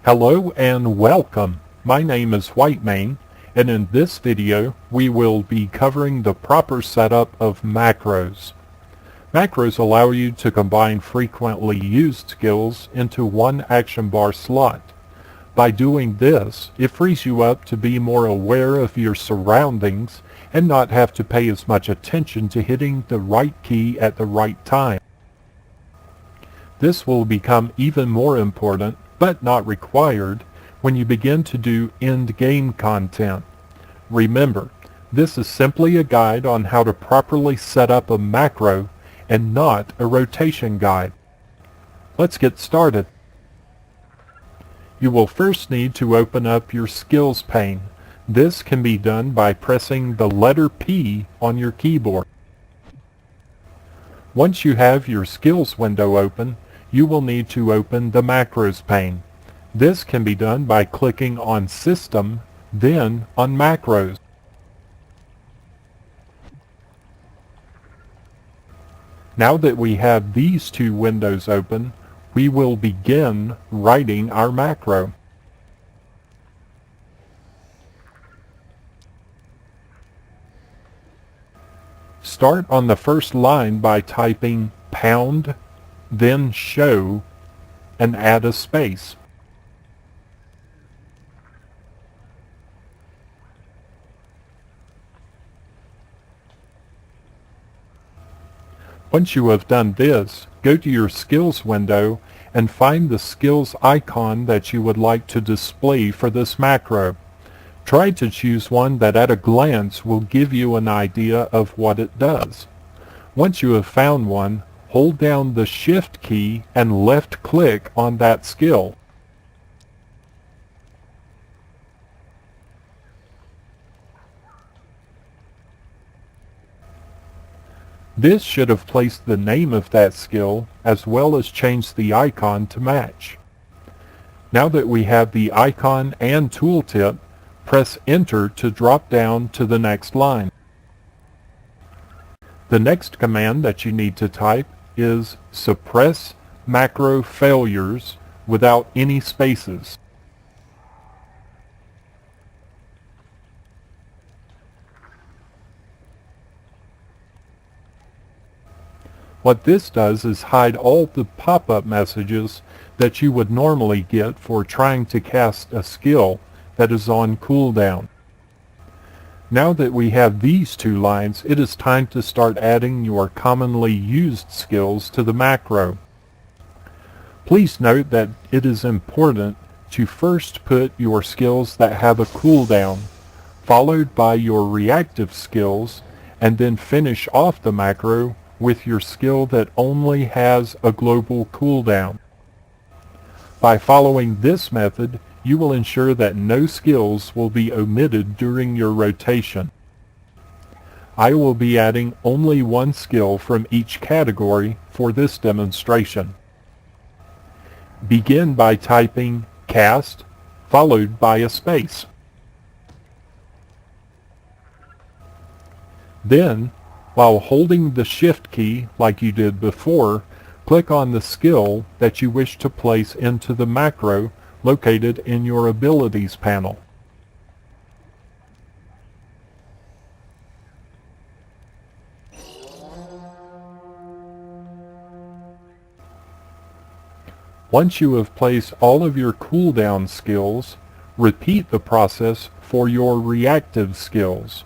Hello and welcome. My name is Whitemane, and in this video we will be covering the proper setup of macros. Macros allow you to combine frequently used skills into one action bar slot. By doing this, it frees you up to be more aware of your surroundings and not have to pay as much attention to hitting the right key at the right time. This will become even more important, but not required, when you begin to do end-game content. Remember, this is simply a guide on how to properly set up a macro and not a rotation guide. Let's get started. You will first need to open up your skills pane. This can be done by pressing the letter P on your keyboard. Once you have your skills window open, you will need to open the macros pane. This can be done by clicking on System, then on Macros. Now that we have these two windows open, we will begin writing our macro. Start on the first line by typing pound, then show, and add a space. Once you have done this, go to your skills window and find the skills icon that you would like to display for this macro. Try to choose one that at a glance will give you an idea of what it does. Once you have found one, hold down the Shift key and left click on that skill. This should have placed the name of that skill as well as changed the icon to match. Now that we have the icon and tooltip, press Enter to drop down to the next line. The next command that you need to type is suppress macro failures without any spaces. What this does is hide all the pop-up messages that you would normally get for trying to cast a skill that is on cooldown. Now that we have these two lines, it is time to start adding your commonly used skills to the macro. Please note that it is important to first put your skills that have a cooldown, followed by your reactive skills, and then finish off the macro with your skill that only has a global cooldown. By following this method, you will ensure that no skills will be omitted during your rotation. I will be adding only one skill from each category for this demonstration. Begin by typing cast, followed by a space. Then, while holding the Shift key like you did before, click on the skill that you wish to place into the macro located in your Abilities panel. Once you have placed all of your cooldown skills, repeat the process for your reactive skills.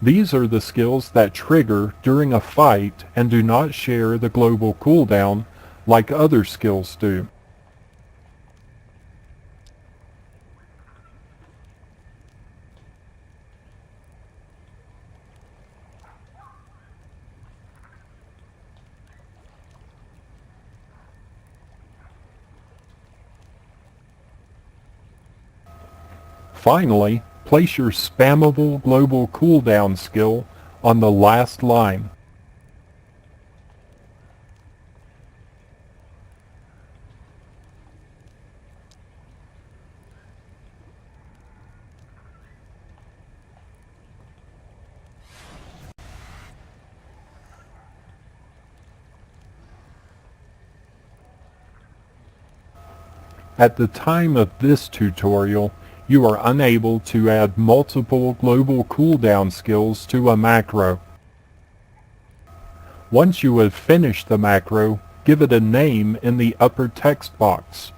These are the skills that trigger during a fight and do not share the global cooldown like other skills do. Finally, place your spammable global cooldown skill on the last line. At the time of this tutorial, you are unable to add multiple global cooldown skills to a macro. Once you have finished the macro, give it a name in the upper text box.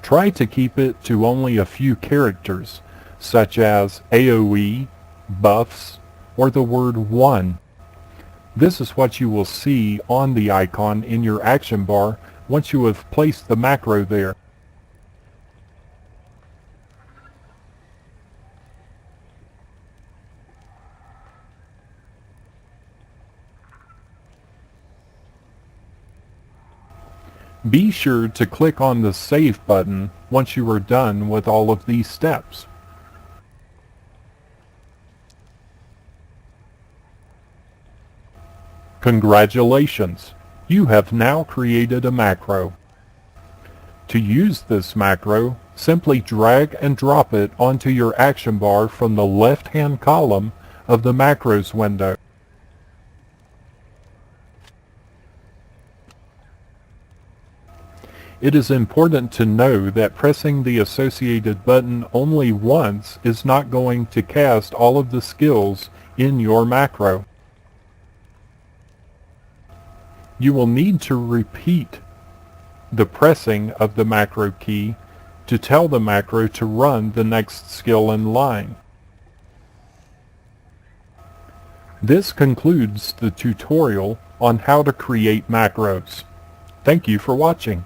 Try to keep it to only a few characters, such as AoE, buffs, or the word 1. This is what you will see on the icon in your action bar once you have placed the macro there. Be sure to click on the Save button once you are done with all of these steps. Congratulations! You have now created a macro. To use this macro, simply drag and drop it onto your action bar from the left-hand column of the Macros window. It is important to know that pressing the associated button only once is not going to cast all of the skills in your macro. You will need to repeat the pressing of the macro key to tell the macro to run the next skill in line. This concludes the tutorial on how to create macros. Thank you for watching.